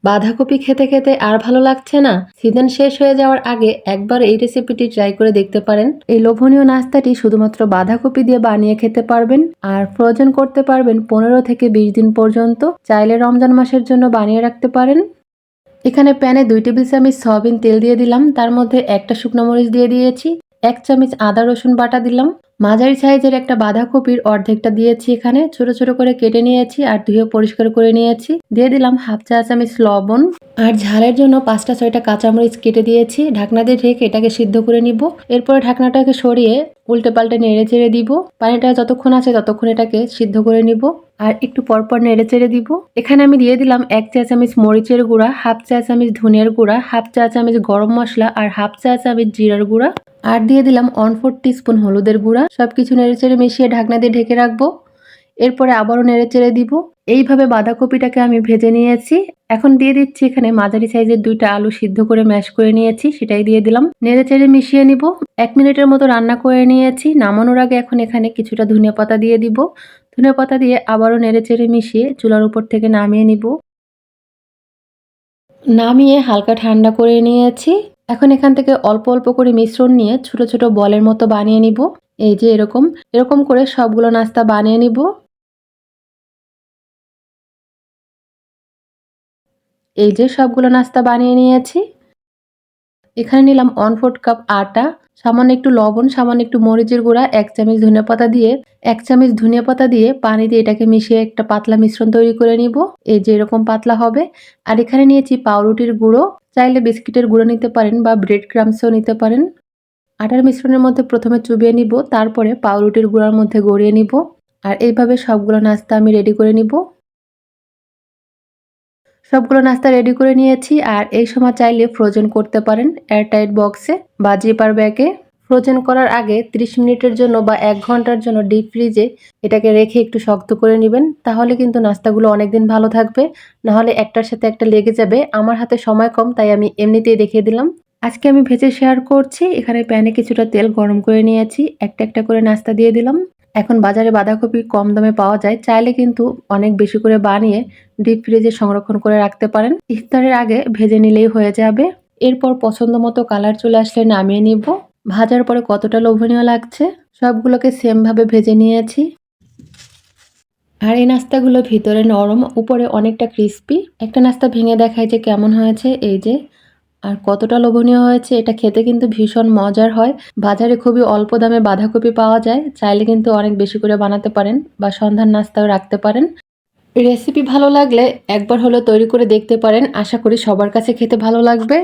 বাঁধাকপি খেতে খেতে আর ভালো লাগছে না? সিজন শেষ হয়ে যাওয়ার আগে একবার এই রেসিপিটি ট্রাই করে দেখতে পারেন। এই লোভনীয় নাস্তাটি শুধুমাত্র বাঁধাকপি দিয়ে বানিয়ে খেতে পারবেন আর ফ্রোজেন করতে পারবেন 15 থেকে 20 দিন পর্যন্ত। চাইলে রমজান মাসের জন্য বানিয়ে রাখতে পারেন। এখানে প্যানে 2 টেবিল চামচ সয়াবিন তেল দিয়ে দিলাম, তার মধ্যে একটা শুকনো মরিচ দিয়ে দিয়েছি, 1 চামচ আদা রসুন বাটা দিলাম, মাঝারি সাইজের একটা বাঁধাকপির অর্ধেকটা দিয়েছি, এখানে ছোট ছোট করে কেটে নিয়েছি আর ধুয়ে পরিষ্কার করে নিয়েছি। দিয়ে দিলাম হাফ চা চামচ লবণ আর ঝালের জন্য 5টা 6টা কাঁচামরিচ কেটে দিয়েছি। ঢাকনা দিয়ে ঢেকে এটাকে সিদ্ধ করে নিব। এরপরে ঢাকনাটাকে সরিয়ে উল্টে পাল্টে নেড়ে চেড়ে দিব। পানিটা যতক্ষণ আছে ততক্ষণ এটাকে সিদ্ধ করে নিব আর একটু পরপর নেড়ে চেড়ে দিব। এখানে আমি দিয়ে দিলাম 1 চা চামচ মরিচের গুঁড়া, হাফ চা চামচ ধনিয়ার গুঁড়া, হাফ চা চামচ গরম মশলা আর হাফ চা চামচ জিরার গুঁড়া আর দিয়ে দিলাম 1/4 টিস্পুন হলুদের গুঁড়া। সবকিছু নেড়ে চেড়ে মিশিয়ে ঢাকনা দিয়ে ঢেকে রাখবো। এরপরে আবারও নেড়ে চেড়ে দিব। এইভাবে বাঁধাকপিটাকে আমি ভেজে নিয়েছি। এখন দিয়ে দিচ্ছি এখানে মাঝারি সাইজের 2টা আলু সিদ্ধ করে ম্যাশ করে নিয়েছি, সেটাই দিয়ে দিলাম। নেড়ে চেড়ে মিশিয়ে নিব। 1 মিনিটের মতো রান্না করে নিয়েছি। নামানোর আগে এখন এখানে কিছুটা ধনিয়া পাতা দিয়ে দিব। ধনিয়া পাতা দিয়ে আবারও নেড়ে চেড়ে মিশিয়ে চুলার উপর থেকে নামিয়ে নিব। নামিয়ে হালকা ঠান্ডা করে নিয়েছি। এখন এখান থেকে অল্প অল্প করে মিশ্রণ নিয়ে ছোট ছোট বলের মতো বানিয়ে নিব। এই যে এরকম এরকম করে সবগুলো নাস্তা বানিয়ে নিব। এই যে সবগুলো নাস্তা বানিয়ে নিয়েছি। এখানে নিলাম 1/4 কাপ আটা, সামান্য একটু লবণ, সামান্য একটু মরিচের গুঁড়া, 1 চামচ ধনিয়াপাতা দিয়ে 1 চামচ ধনিয়াপাতা দিয়ে পানি দিয়ে এটাকে মিশিয়ে একটা পাতলা মিশ্রণ তৈরি করে নিব। এই যে এরকম পাতলা হবে। আর এখানে নিয়েছি পাউরুটির গুঁড়ো, চাইলে বিস্কিটের গুঁড়ো নিতে পারেন বা ব্রেড ক্রামসও নিতে পারেন। আটার মিশ্রণের মধ্যে প্রথমে চুবিয়ে নিব, তারপরে পাউরুটির গুঁড়ার মধ্যে গড়িয়ে নিব। আর এইভাবে সবগুলো নাস্তা আমি রেডি করে নিব। সবগুলো নাস্তা রেডি করে নিয়েছি। আর এই সময় চাইলে ফ্রোজেন করতে পারেন এয়ারটাইট বক্সে বা জিপার ব্যাগে। ফ্রোজেন করার আগে 30 মিনিটের জন্য বা 1 ঘন্টার জন্য ডিপ ফ্রিজে এটাকে রেখে একটু শক্ত করে নেবেন, তাহলে কিন্তু নাস্তাগুলো অনেকদিন ভালো থাকবে। নাহলে একটার সাথে একটা লেগে যাবে। আমার হাতে সময় কম, তাই আমি এমনিতেই দেখিয়ে দিলাম। আজকে আমি ভেজে শেয়ার করছি। এখানে প্যানে কিছুটা তেল গরম করে নিয়েছি, একটা একটা করে নাস্তা দিয়ে দিলাম। এখন বাজারে বাঁধাকপি কম দামে পাওয়া যায়, চাইলে কিন্তু অনেক বেশি করে বানিয়ে ডিপ ফ্রিজে সংরক্ষণ করে রাখতে পারেন। ইফতারের আগে ভেজে নিলেই হয়ে যাবে। এরপর পছন্দ মতো কালার চলে আসলে নামিয়ে নিব। ভাজার পরে কতটা লোভনীয় লাগছে। সবগুলোকে সেম ভাবে ভেজে নিয়েছি। আর এই নাস্তাগুলো ভিতরে নরম, উপরে অনেকটা ক্রিস্পি। একটা নাস্তা ভেঙে দেখায় যে কেমন হয়েছে। এই যে, আর কতটা লোভনীয় হয়েছে। এটা খেতে কিন্তু ভীষণ মজার হয়। বাজারে খুবই অল্প দামে বাঁধাকপি পাওয়া যায়, চাইলে কিন্তু অনেক বেশি করে বানাতে পারেন বা সন্ধ্যার নাস্তাও রাখতে পারেন। রেসিপি ভালো লাগলে একবার হলেও তৈরি করে দেখতে পারেন। আশা করি সবার কাছে খেতে ভালো লাগবে।